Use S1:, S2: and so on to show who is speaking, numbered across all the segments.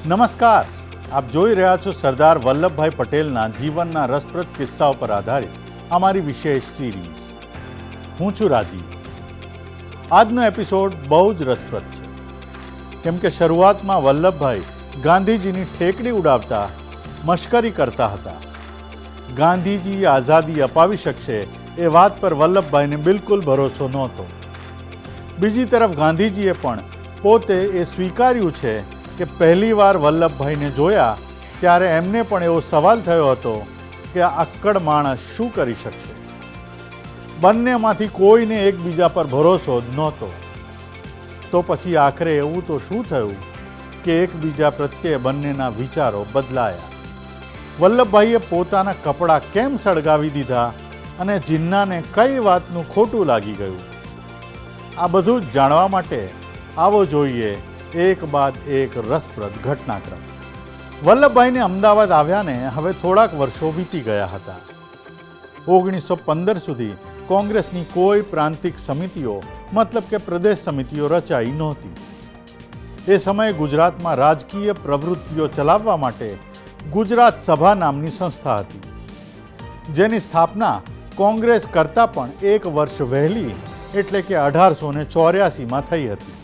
S1: નમસ્કાર, આપ જોઈ રહ્યા છો સરદાર વલ્લભભાઈ પટેલના જીવનના રસપ્રદ કિસ્સાઓ પર આધારિત અમારી વિશેષ સિરીઝ. હું છું રાજીવ. આજનો એપિસોડ બહુ જ રસપ્રદ છે, કેમ કે શરૂઆતમાં વલ્લભભાઈ ગાંધીજીની ઠેકડી ઉડાવતા મશ્કરી કરતા હતા. ગાંધીજી આઝાદી અપાવી શકશે એ વાત પર વલ્લભભાઈને બિલકુલ ભરોસો નહોતો. બીજી તરફ ગાંધીજીએ પણ પોતે એ સ્વીકાર્યું છે કે પહેલીવાર વલ્લભભાઈને જોયા ત્યારે એમને પણ એવો સવાલ થયો હતો કે આ અક્કડ માણસ શું કરી શકશે. બંનેમાંથી કોઈને એકબીજા પર ભરોસો જ નહોતો. તો પછી આખરે એવું તો શું થયું કે એકબીજા પ્રત્યે બંનેના વિચારો બદલાયા. વલ્લભભાઈએ પોતાના કપડાં કેમ સળગાવી દીધા અને જીન્નાને કઈ વાતનું ખોટું લાગી ગયું, આ બધું જ જાણવા માટે આવો જોઈએ એક બાદ એક રસપ્રદ ઘટનાક્રમ. વલ્લભભાઈને અમદાવાદ આવ્યાને હવે થોડાક વર્ષો વીતી ગયા હતા. 1915 સુધી કોંગ્રેસની કોઈ પ્રાંતિક સમિતિઓ મતલબ કે પ્રદેશ સમિતિઓ રચાઈ નહોતી. એ સમયે ગુજરાતમાં રાજકીય પ્રવૃત્તિઓ ચલાવવા માટે ગુજરાત સભા નામની સંસ્થા હતી, જેની સ્થાપના કોંગ્રેસ કરતાં પણ એક વર્ષ વહેલી એટલે કે 1884માં થઈ હતી.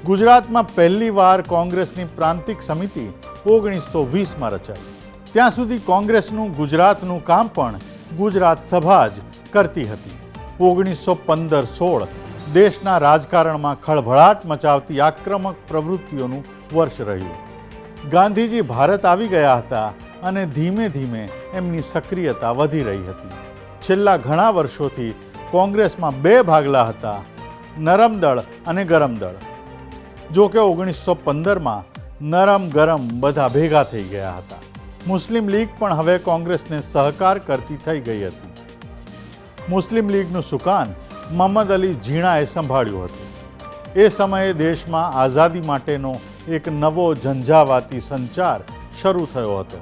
S1: ગુજરાતમાં પહેલીવાર કોંગ્રેસની પ્રાંતિક સમિતિ 1920માં રચાઈ. ત્યાં સુધી કોંગ્રેસનું ગુજરાતનું કામ પણ ગુજરાત સભા જ કરતી હતી. 1915-16 દેશના રાજકારણમાં ખળભળાટ મચાવતી આક્રમક પ્રવૃત્તિઓનું વર્ષ રહ્યું. ગાંધીજી ભારત આવી ગયા હતા અને ધીમે ધીમે એમની સક્રિયતા વધી રહી હતી. છેલ્લા ઘણા વર્ષોથી કોંગ્રેસમાં બે ભાગલા હતા, નરમ દળ અને ગરમ દળ. જો કે 1915માં નરમ ગરમ બધા ભેગા થઈ ગયા હતા. મુસ્લિમ લીગ પણ હવે કોંગ્રેસને સહકાર કરતી થઈ ગઈ હતી. મુસ્લિમ લીગનું સુકાન મહમ્મદ અલી ઝીણાએ સંભાળ્યું હતું. એ સમયે દેશમાં આઝાદી માટેનો એક નવો ઝંઝાવાતી સંચાર શરૂ થયો હતો.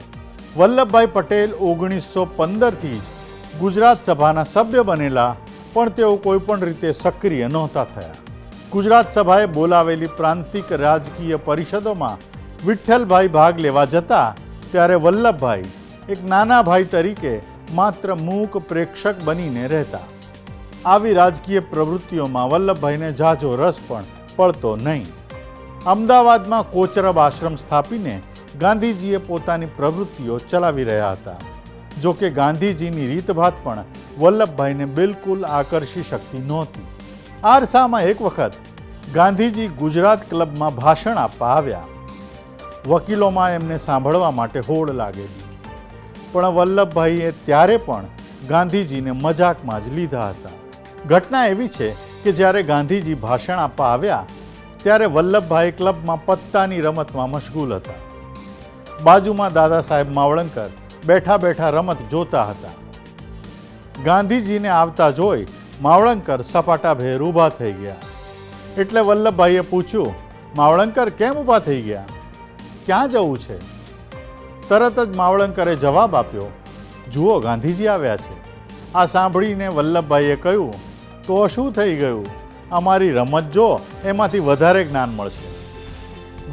S1: વલ્લભભાઈ પટેલ 1915થી જ ગુજરાત સભાના સભ્ય બનેલા, પણ તેઓ કોઈપણ રીતે સક્રિય નહોતા થયા. ગુજરાત સભાએ બોલાવેલી પ્રાંતિક રાજકીય પરિષદોમાં વિઠ્ઠલભાઈ ભાગ લેવા જતા ત્યારે વલ્લભભાઈ એક નાના ભાઈ તરીકે માત્ર મૂક પ્રેક્ષક બનીને રહેતા. આવી રાજકીય પ્રવૃત્તિઓમાં વલ્લભભાઈને ઝાઝો રસ પણ પડતો નહીં. અમદાવાદમાં કોચરબ આશ્રમ સ્થાપીને ગાંધીજીએ પોતાની પ્રવૃત્તિઓ ચલાવી રહ્યા હતા. જો કે ગાંધીજીની રીતભાત પણ વલ્લભભાઈને બિલકુલ આકર્ષી શકતી નહોતી. આરસામાં એક વખત ગાંધીજી ગુજરાત ક્લબમાં ભાષણ આપવા આવ્યા. વકીલોમાં એમને સાંભળવા માટે હોડ લાગેલી, પણ વલ્લભભાઈએ ત્યારે પણ ગાંધીજીને મજાકમાં જ લીધા હતા. ઘટના એવી છે કે જ્યારે ગાંધીજી ભાષણ આપવા આવ્યા ત્યારે વલ્લભભાઈ ક્લબમાં પત્તાની રમતમાં મશગુલ હતા. બાજુમાં દાદા સાહેબ માવળંકર બેઠા બેઠા રમત જોતા હતા. ગાંધીજીને આવતા જોઈ માવળંકર સપાટાભેર ઊભા થઈ ગયા. એટલે વલ્લભભાઈએ પૂછ્યું, માવળંકર કેમ ઊભા થઈ ગયા? ક્યાં જવું છે? તરત જ માવળંકરે જવાબ આપ્યો, જુઓ ગાંધીજી આવ્યા છે. આ સાંભળીને વલ્લભભાઈએ કહ્યું, તો શું થઈ ગયું? અમારી રમત જો, એમાંથી વધારે જ્ઞાન મળશે.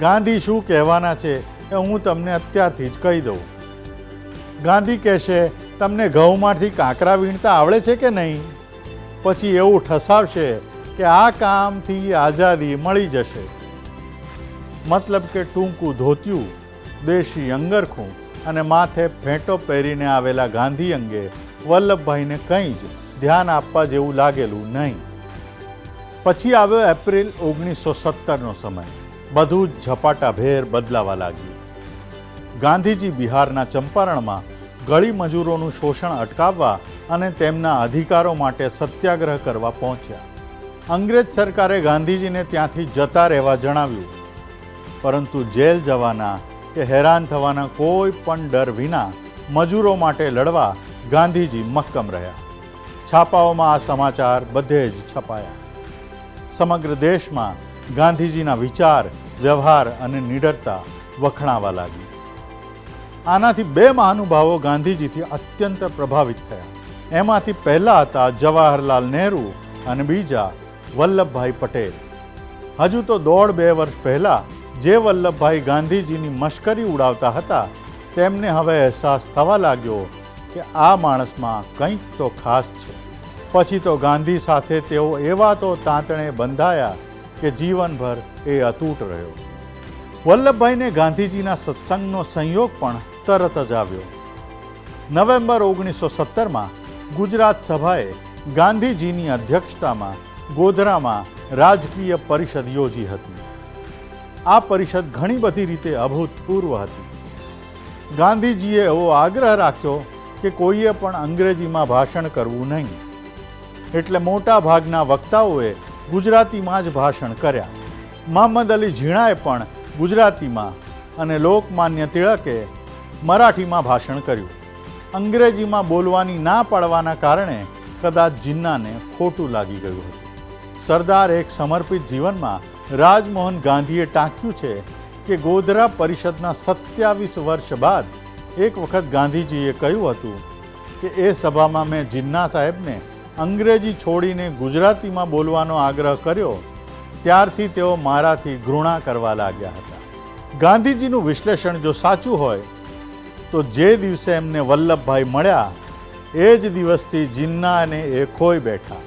S1: ગાંધી શું કહેવાના છે એ હું તમને અત્યારથી જ કહી દઉં. ગાંધી કહેશે, તમને ઘઉંમાંથી કાંકરા વીણતા આવડે છે કે નહીં? પછી એવું ઠસાવશે કે આ કામથી આઝાદી મળી જશે. મતલબ કે ટૂંકું ધોતિયું, દેશી અંગરખું અને માથે ફેંટો પહેરીને આવેલા ગાંધી અંગે વલ્લભભાઈને કંઈ જ ધ્યાન આપવા જેવું લાગેલું નહીં. પછી આવ્યો એપ્રિલ 1917નો સમય. બધું જ ઝપાટાભેર બદલાવા લાગ્યું. ગાંધીજી બિહારના ચંપારણમાં ગળી મજૂરોનું શોષણ અટકાવવા અને તેમના અધિકારો માટે સત્યાગ્રહ કરવા પહોંચ્યા. અંગ્રેજ સરકારે ગાંધીજીને ત્યાંથી જતા રહેવા જણાવ્યું, પરંતુ જેલ જવાના કે હેરાન થવાના કોઈ પણ ડર વિના મજૂરો માટે લડવા ગાંધીજી મક્કમ રહ્યા. છાપાઓમાં આ સમાચાર બધે જ છપાયા. સમગ્ર દેશમાં ગાંધીજીના વિચાર, વ્યવહાર અને નિડરતા વખણાવા લાગી. આનાથી બે મહાનુભાવો ગાંધીજીથી અત્યંત પ્રભાવિત થયા. એમાંથી પહેલા હતા જવાહરલાલ નહેરુ અને બીજા વલ્લભભાઈ પટેલ. હજુ તો 1.5-2 વર્ષ પહેલાં જે વલ્લભભાઈ ગાંધીજીની મશ્કરી ઉડાવતા હતા તેમને હવે અહેસાસ થવા લાગ્યો કે આ માણસમાં કંઈક તો ખાસ છે. પછી તો ગાંધી સાથે તેઓ એવા તો તાંતણે બંધાયા કે જીવનભર એ અતૂટ રહ્યો. વલ્લભભાઈને ગાંધીજીના સત્સંગનો સંયોગ પણ તરત જ આવ્યો. નવેમ્બર 1917માં ગુજરાત સભાએ ગાંધીજીની અધ્યક્ષતામાં ગોધરામાં રાજકીય પરિષદ યોજી હતી. આ પરિષદ ઘણી બધી રીતે અભૂતપૂર્વ હતી. ગાંધીજીએ એવો આગ્રહ રાખ્યો કે કોઈએ પણ અંગ્રેજીમાં ભાષણ કરવું નહીં. એટલે મોટા ભાગના વક્તાઓએ ગુજરાતીમાં જ ભાષણ કર્યા. મહંમદ અલી ઝીણાએ પણ ગુજરાતીમાં અને લોકમાન્ય તિલકે મરાઠીમાં ભાષણ કર્યું. અંગ્રેજીમાં બોલવાની ના પાડવાના કારણે કદાચ જિન્નાને ખોટું લાગી ગયું હતું. સરદાર એક સમર્પિત જીવનમાં રાજમોહન ગાંધીએ ટાંક્યું છે કે ગોધરા પરિષદના 27 વર્ષ બાદ એક વખત ગાંધીજીએ કહ્યું હતું કે એ સભામાં મેં જિન્ના સાહેબને અંગ્રેજી છોડીને ગુજરાતીમાં બોલવાનો આગ્રહ કર્યો ત્યારથી તેઓ મારાથી ઘૃણા કરવા લાગ્યા હતા. ગાંધીજીનું વિશ્લેષણ જો સાચું હોય તો જે દિવસે એમને વલ્લભભાઈ મળ્યા એ જ દિવસથી જિન્ના અને એ ખોઈ બેઠા.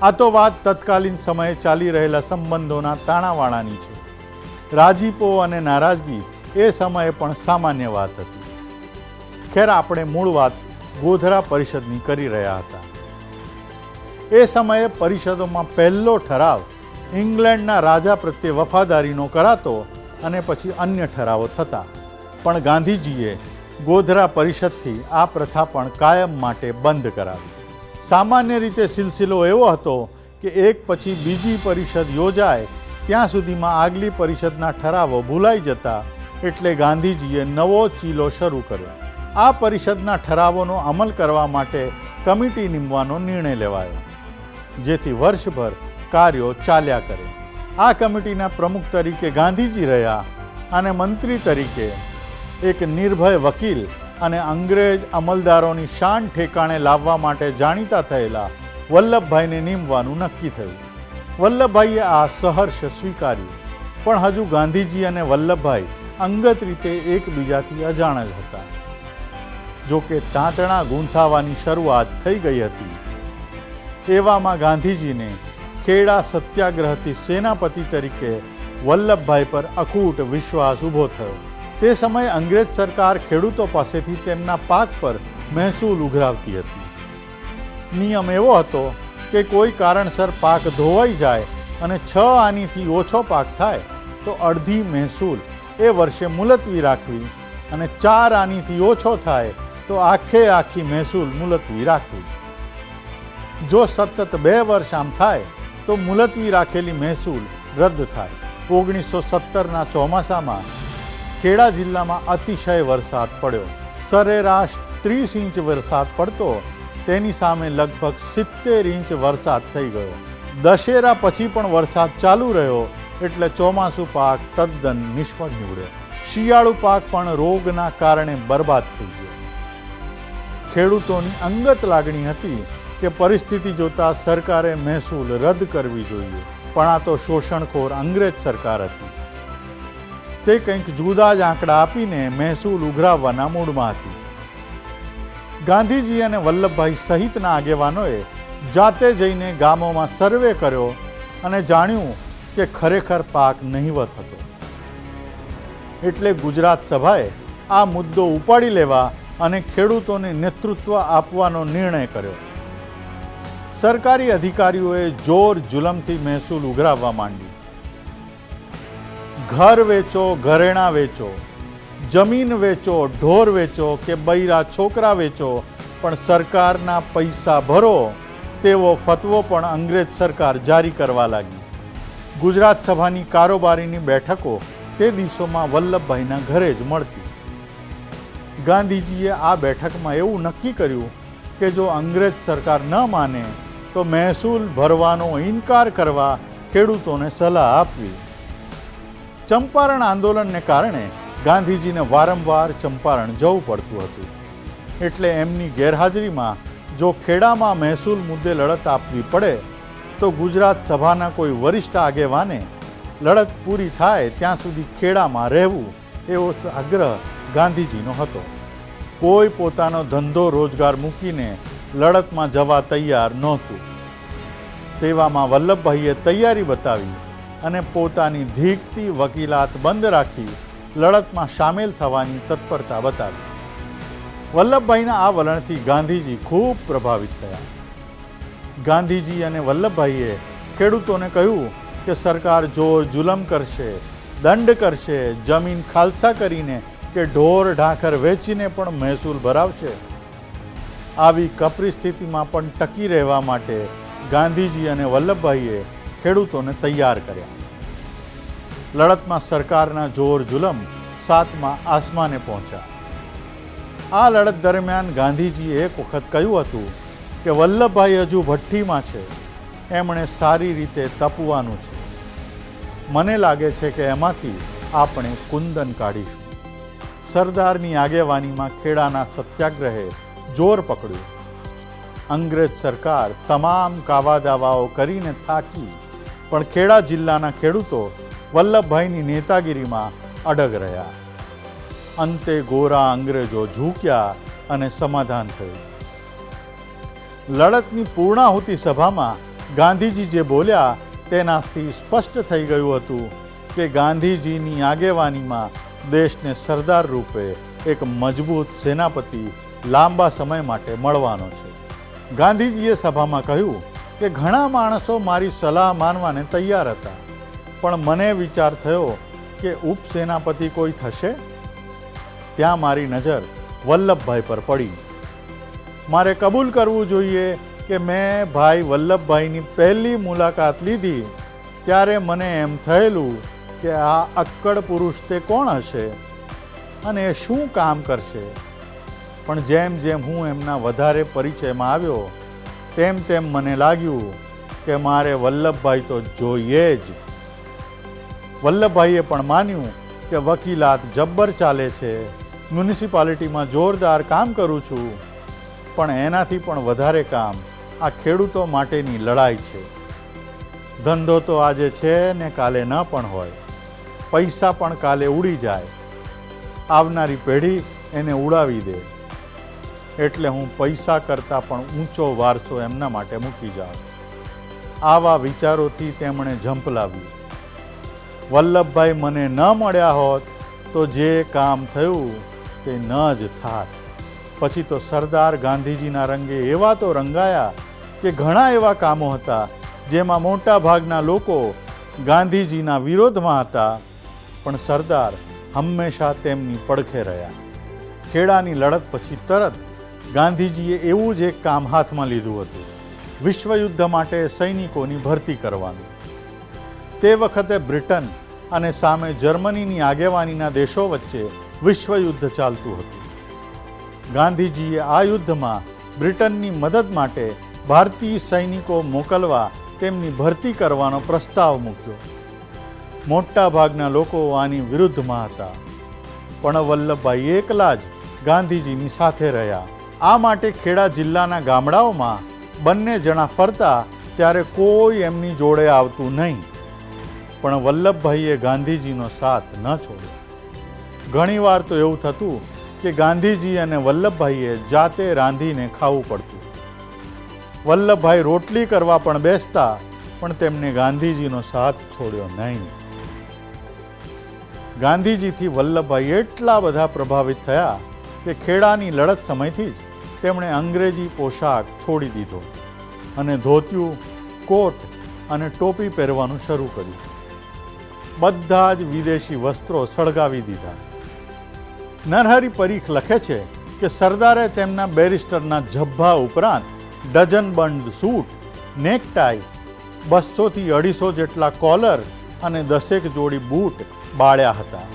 S1: આ તો વાત તત્કાલીન સમયે ચાલી રહેલા સંબંધોના તાણાવાણાની છે. રાજીપો અને નારાજગી એ સમયે પણ સામાન્ય વાત હતી. ખેર, આપણે મૂળ વાત ગોધરા પરિષદની કરી રહ્યા હતા. એ સમયે પરિષદોમાં પહેલો ઠરાવ ઇંગ્લેન્ડના રાજા પ્રત્યે વફાદારીનો કરાતો અને પછી અન્ય ઠરાવો થતા. પણ ગાંધીજીએ ગોધરા પરિષદથી આ પ્રથા પણ કાયમ માટે બંધ કરાવી. સામાન્ય રીતે સિલસિલો એવો હતો કે એક પછી બીજી પરિષદ યોજાય ત્યાં સુધીમાં આગલી પરિષદના ઠરાવો ભૂલાઈ જતા. એટલે ગાંધીજીએ નવો ચીલો શરૂ કર્યો. આ પરિષદના ઠરાવોનો અમલ કરવા માટે કમિટી નીમવાનો નિર્ણય લેવાયો, જેથી વર્ષભર કાર્યો ચાલ્યા કરે. આ કમિટીના પ્રમુખ તરીકે ગાંધીજી રહ્યા અને મંત્રી તરીકે એક નિર્ભય વકીલ અને અંગ્રેજ અમલદારોની શાન ઠેકાણે લાવવા માટે જાણીતા થયેલા વલ્લભભાઈને નીમવાનું નક્કી થયું. વલ્લભભાઈએ આ સહર્ષ સ્વીકાર્યું. પણ હજુ ગાંધીજી અને વલ્લભભાઈ અંગત રીતે એકબીજાથી અજાણ જ હતા. જો કે તાંતણા ગૂંથાવાની શરૂઆત થઈ ગઈ હતી. એવામાં ગાંધીજીને ખેડા સત્યાગ્રહથી સેનાપતિ તરીકે વલ્લભભાઈ પર અખૂટ વિશ્વાસ ઊભો થયો. તે સમયે અંગ્રેજ સરકાર ખેડૂતો પાસેથી તેમના પાક પર મહેસૂલ ઉઘરાવતી હતી. નિયમ એવો હતો કે કોઈ કારણસર પાક ધોવાઈ જાય અને 6 આનીથી ઓછો પાક થાય તો અડધી મહેસૂલ એ વર્ષે મુલતવી રાખવી અને 4 આનીથી ઓછો થાય તો આખી મહેસૂલ મુલતવી રાખવી. જો સતત 2 વર્ષ આમ થાય તો મુલતવી રાખેલી મહેસૂલ રદ થાય. 1917ના ચોમાસામાં ખેડા જિલ્લામાં અતિશય વરસાદ પડ્યો. સરેરાશ 30 ઇંચ વરસાદ પડતો તેની સામે લગભગ 70 ઇંચ વરસાદ થઈ ગયો. દશેરા પછી પણ વરસાદ ચાલુ રહ્યો એટલે ચોમાસું પાક તદ્દન નિષ્ફળ નીવડ્યો. શિયાળુ પાક પણ રોગના કારણે બરબાદ થઈ ગયો. ખેડૂતોની અંગત લાગણી હતી કે પરિસ્થિતિ જોતા સરકારે મહેસૂલ રદ કરવી જોઈએ. પણ આ તો શોષણખોર અંગ્રેજ સરકાર હતી. તે કંઈક જુદા જ આંકડા આપીને મહેસૂલ ઉઘરાવવાના મૂડમાં હતી. ગાંધીજી અને વલ્લભભાઈ સહિતના આગેવાનોએ જાતે જઈને ગામોમાં સર્વે કર્યો અને જાણ્યું કે ખરેખર પાક નહિવત હતો. એટલે ગુજરાત સભાએ આ મુદ્દો ઉપાડી લેવા અને ખેડૂતોને નેતૃત્વ આપવાનો નિર્ણય કર્યો. સરકારી અધિકારીઓએ જોર જુલમથી મહેસૂલ ઉઘરાવવા માંડી. ઘર વેચો, ઘરેણાં વેચો, જમીન વેચો, ઢોર વેચો કે બૈરા છોકરા વેચો, પણ સરકારના પૈસા ભરો તેવો ફતવો પણ અંગ્રેજ સરકાર જારી કરવા લાગી. ગુજરાત સભાની કારોબારીની બેઠકો તે દિવસોમાં વલ્લભભાઈના ઘરે જ મળતી. ગાંધીજીએ આ બેઠકમાં એવું નક્કી કર્યું કે જો અંગ્રેજ સરકાર ન માને તો મહેસૂલ ભરવાનો ઇનકાર કરવા ખેડૂતોને સલાહ આપવી. ચંપારણ આંદોલનને કારણે ગાંધીજીને વારંવાર ચંપારણ જવું પડતું હતું. એટલે એમની ગેરહાજરીમાં જો ખેડામાં મહેસૂલ મુદ્દે લડત આપવી પડે તો ગુજરાત સભાના કોઈ વરિષ્ઠ આગેવાને લડત પૂરી થાય ત્યાં સુધી ખેડામાં રહેવું એવો આગ્રહ ગાંધીજીનો હતો. કોઈ પોતાનો ધંધો રોજગાર મૂકીને લડતમાં જવા તૈયાર નહોતું. તેવામાં વલ્લભભાઈએ તૈયારી બતાવી અને પોતાની ધીકતી વકીલાત બંધ રાખી લડતમાં સામેલ થવાની તત્પરતા બતાવી. વલ્લભભાઈના આ વલણથી ગાંધીજી ખૂબ પ્રભાવિત થયા. ગાંધીજી અને વલ્લભભાઈએ ખેડૂતોને કહ્યું કે સરકાર જોર જુલમ કરશે, દંડ કરશે, જમીન ખાલસા કરીને કે ઢોર ઢાંખર વેચીને પણ મહેસૂલ ભરાવશે. આવી કપરી સ્થિતિમાં પણ ટકી રહેવા માટે ગાંધીજી અને વલ્લભભાઈએ ખેડૂતોને તૈયાર કર્યા. લડતમાં સરકારના જોર જુલમ 7મા આસમાને પહોંચ્યા. આ લડત દરમિયાન ગાંધીજીએ એક વખત કહ્યું હતું કે વલ્લભભાઈ હજુ ભઠ્ઠીમાં છે, એમણે સારી રીતે તપવાનું છે. મને લાગે છે કે એમાંથી આપણે કુંદન કાઢીશું. સરદારની આગેવાનીમાં ખેડાના સત્યાગ્રહે જોર પકડ્યું. અંગ્રેજ સરકાર તમામ કાવાદાવાઓ કરીને થાકી, પણ ખેડા જિલ્લાના ખેડૂતો વલ્લભભાઈની નેતાગીરીમાં અડગ રહ્યા. અંતે ગોરા અંગ્રેજો ઝૂક્યા અને સમાધાન થયું. લડતની પૂર્ણાહુતિ સભામાં ગાંધીજી જે બોલ્યા તેનાથી સ્પષ્ટ થઈ ગયું હતું કે ગાંધીજીની આગેવાનીમાં દેશને સરદાર રૂપે એક મજબૂત સેનાપતિ લાંબા સમય માટે મળવાનો છે. ગાંધીજીએ સભામાં કહ્યું કે ઘણા માણસો મારી સલાહ માનવાને તૈયાર હતા, પણ મને વિચાર થયો કે ઉપસેનાપતિ કોઈ થશે. ત્યાં મારી નજર વલ્લભભાઈ પર પડી. મારે કબૂલ કરવું જોઈએ કે મેં ભાઈ વલ્લભભાઈની પહેલી મુલાકાત લીધી ત્યારે મને એમ થયેલું કે આ અક્કડ પુરુષ તે કોણ હશે અને એ શું કામ કરશે. પણ જેમ જેમ હું એમના વધારે પરિચયમાં આવ્યો તેમ તેમ મને લાગ્યું કે મારે વલ્લભભાઈ તો જોઈએ જ. વલ્લભભાઈએ પણ માન્યું કે વકીલાત જબ્બર ચાલે છે, મ્યુનિસિપાલિટીમાં જોરદાર કામ કરું છું, પણ એનાથી પણ વધારે કામ આ ખેડૂતો માટેની લડાઈ છે. ધંધો તો આજે છે ને કાલે ન પણ હોય, પૈસા પણ કાલે ઉડી જાય, આવનારી પેઢી એને ઉડાવી દે. એટલે હું પૈસા કરતાં પણ ઊંચો વારસો એમના માટે મૂકી જાઉં. આવા વિચારોથી તેમણે ઝંપલાવ્યું. વલ્લભભાઈ મને ન મળ્યા હોત તો જે કામ થયું તે ન જ થાત. પછી તો સરદાર ગાંધીજીના રંગે એવા તો રંગાયા કે ઘણા એવા કામો હતા જેમાં મોટા ભાગના લોકો ગાંધીજીના વિરોધમાં હતા, પણ સરદાર હંમેશા તેમની પડખે રહ્યા. ખેડાની લડત પછી તરત ગાંધીજીએ એવું જ એક કામ હાથમાં લીધું હતું, વિશ્વયુદ્ધ માટે સૈનિકોની ભરતી કરવાનું. તે વખતે બ્રિટન અને સામે જર્મનીની આગેવાનીના દેશો વચ્ચે વિશ્વયુદ્ધ ચાલતું હતું. ગાંધીજીએ આ યુદ્ધમાં બ્રિટનની મદદ માટે ભારતીય સૈનિકો મોકલવા તેમની ભરતી કરવાનો પ્રસ્તાવ મૂક્યો. મોટા ભાગના લોકો આની વિરુદ્ધમાં હતા, પણ વલ્લભભાઈ એકલા જ ગાંધીજીની સાથે રહ્યા. આ માટે ખેડા જિલ્લાના ગામડાઓમાં બંને જણા ફરતા ત્યારે કોઈ એમની જોડે આવતું નહીં, પણ વલ્લભભાઈએ ગાંધીજીનો સાથ ન છોડ્યો. ઘણીવાર તો એવું થતું કે ગાંધીજી અને વલ્લભભાઈએ જાતે રાંધીને ખાવું પડતું. વલ્લભભાઈ રોટલી કરવા પણ બેસતા, પણ તેમને ગાંધીજીનો સાથ છોડ્યો નહીં. ગાંધીજીથી વલ્લભભાઈ એટલા બધા પ્રભાવિત થયા કે ખેડાની લડત સમયથી જ તેમણે અંગ્રેજી પોશાક છોડી દીધો અને ધોતિયું, કોટ અને ટોપી પહેરવાનું શરૂ કર્યું. બધા જ વિદેશી વસ્ત્રો સળગાવી દીધા. નરહરી પરીખ લખે છે કે સરદારે તેમના બેરિસ્ટરના ઝભ્ભા ઉપરાંત ડઝન બંધ સૂટ, નેકટાઈ, 200 થી 250 જેટલા કોલર અને 10 જોડી બૂટ બાળ્યા હતા.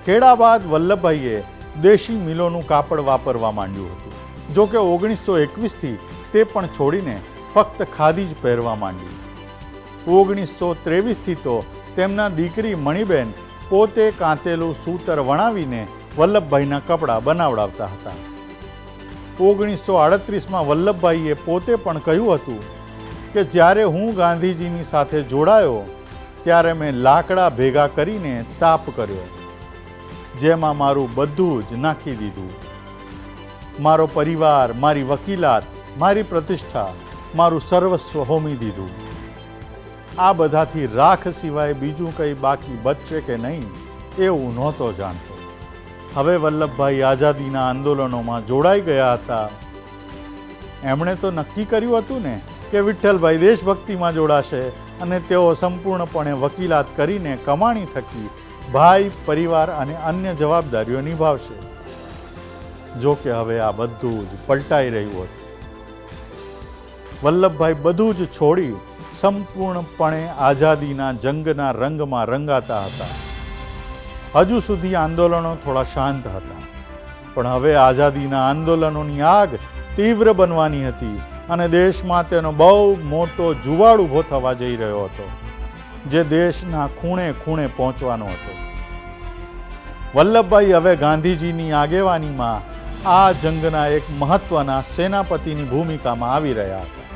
S1: ખેડા બાદ વલ્લભભાઈએ દેશી મિલોનું કાપડ વાપરવા માંડ્યું હતું. જો કે 1921થી તે પણ છોડીને ફક્ત ખાદી જ પહેરવા માંડ્યું. 1923થી તો તેમના દીકરી મણિબેન પોતે કાંતેલું સૂતર વણાવીને વલ્લભભાઈના કપડાં બનાવડાવતા હતા. 1938માં વલ્લભભાઈએ પોતે પણ કહ્યું હતું કે જ્યારે હું ગાંધીજીની સાથે જોડાયો ત્યારે મેં લાકડા ભેગા કરીને તાપ કર્યો, જેમાં મારું બધું જ નાખી દીધું. મારો પરિવાર, મારી વકીલાત, મારી પ્રતિષ્ઠા, મારું સર્વસ્વ હોમી દીધું. આ બધાથી રાખ સિવાય બીજું કંઈ બાકી બચશે કે નહીં એવું નહોતો જાણતો. હવે વલ્લભભાઈ આઝાદીના આંદોલનોમાં જોડાઈ ગયા હતા. એમણે તો નક્કી કર્યું હતું ને કે વિઠ્ઠલભાઈ દેશભક્તિમાં જોડાશે અને તેઓ સંપૂર્ણપણે વકીલાત કરીને કમાણી થકી ભાઈ, પરિવાર અને અન્ય જવાબદારીઓ નિભાવશે. જો કે હવે આ બધું જ પલટાઈ રહ્યું હતું. વલ્લભભાઈ બધું જ છોડી સંપૂર્ણપણે આઝાદીના જંગના રંગમાં રંગાતા હતા. હજુ સુધી આંદોલનો થોડા શાંત હતા, પણ હવે આઝાદીના આંદોલનોની આગ તીવ્ર બનવાની હતી અને દેશમાં તેનો બહુ મોટો જુવાળ ઊભો થવા જઈ રહ્યો હતો, જે દેશના ખૂણે ખૂણે પહોંચવાનો હતો. વલ્લભભાઈ હવે ગાંધીજીની આગેવાનીમાં આ જંગના એક મહત્વના સેનાપતિની ભૂમિકામાં આવી રહ્યા હતા.